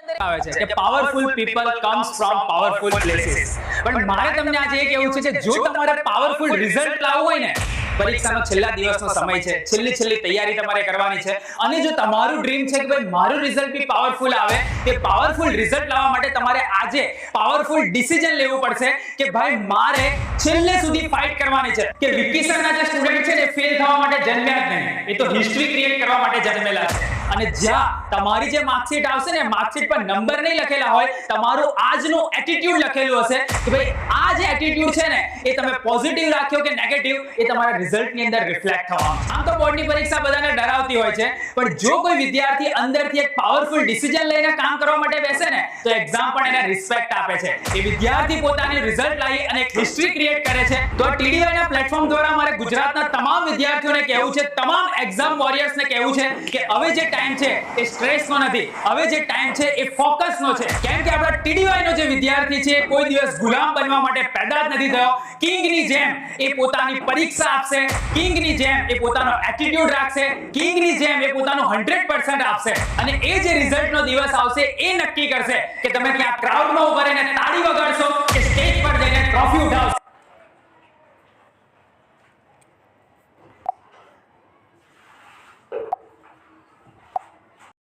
આવે છે કે powerful people comes from powerful places. પણ મારે તમને આજે એ કહેવું છે કે જો તમારે પાવરફુલ રિઝલ્ટ લાવવું હોય ને, પરીક્ષાનો છેલ્લા દિવસનો સમય છે, છેલ્લી તૈયારી તમારે કરવાની છે, અને જો તમારું ડ્રીમ છે કે ભાઈ મારું રિઝલ્ટ બી પાવરફુલ આવે, તે પાવરફુલ રિઝલ્ટ લાવવા માટે તમારે આજે પાવરફુલ ડિસિઝન લેવું પડશે કે ભાઈ મારે છેલ્લે સુધી ફાઇટ કરવાની છે. કે વિકિસણના જે સ્ટુડન્ટ છે ને ફેલ થવા માટે જન્મ્યા જ નહીં, એ તો હિસ્ટ્રી ક્રિએટ કરવા માટે જન્મેલા છે. અને જ્યાં તમારી જે માર્કશીટ આવશે ને, માર્કશીટ પર નંબર નહીં લખેલા હોય, તમારું આજનું એટીટ્યુડ લખેલું હશે કે ભાઈ આ જે એટીટ્યુડ છે ને એ તમે પોઝિટિવ રાખ્યો કે નેગેટિવ, એ તમારા રિઝલ્ટની અંદર રિફ્લેક્ટ થવાનું. આમ તો બોર્ડની પરીક્ષા બધાને ડરાવતી હોય છે, પણ જો કોઈ વિદ્યાર્થી અંદરથી એક પાવરફુલ ડિસિઝન લઈને કામ કરવા માટે બેસે ને, તો એક્ઝામ પણ એને રિસ્પેક્ટ આપે છે. એ વિદ્યાર્થી પોતાની રિઝલ્ટ લાવી અને એક હિસ્ટ્રી ક્રિએટ કરે છે. તો TDI ના પ્લેટફોર્મ દ્વારા મારે ગુજરાતના તમામ વિદ્યાર્થીઓને કહેવું છે, તમામ એક્ઝામ વોરિયર્સને કહેવું છે કે હવે જે ટાઈમ છે એ સ્ટ્રેસનો નથી, હવે જે ટાઈમ છે એ ફોકસનો છે. કેમ કે આપણા TDI નો જે વિદ્યાર્થી છે કોઈ દિવસ ગુલામ બનવા માટે પેદા જ નથી થયો. કિંગની જેમ એ પોતાની પરીક્ષા આપશે, કિંગની જેમ એ પોતાનો એટીટ્યુડ રાખશે, કિંગની જેમ એ પોતાનો 100% આપશે, અને એ જે રિઝલ્ટનો દિવસ આવશે એ નક્કી કરશે કે તમે ત્યાં ક્રાઉડમાં ઉભા રહીને તાળી વગાડશો કે સ્ટેજ પર જઈને ટ્રોફી ઉઠાવશો.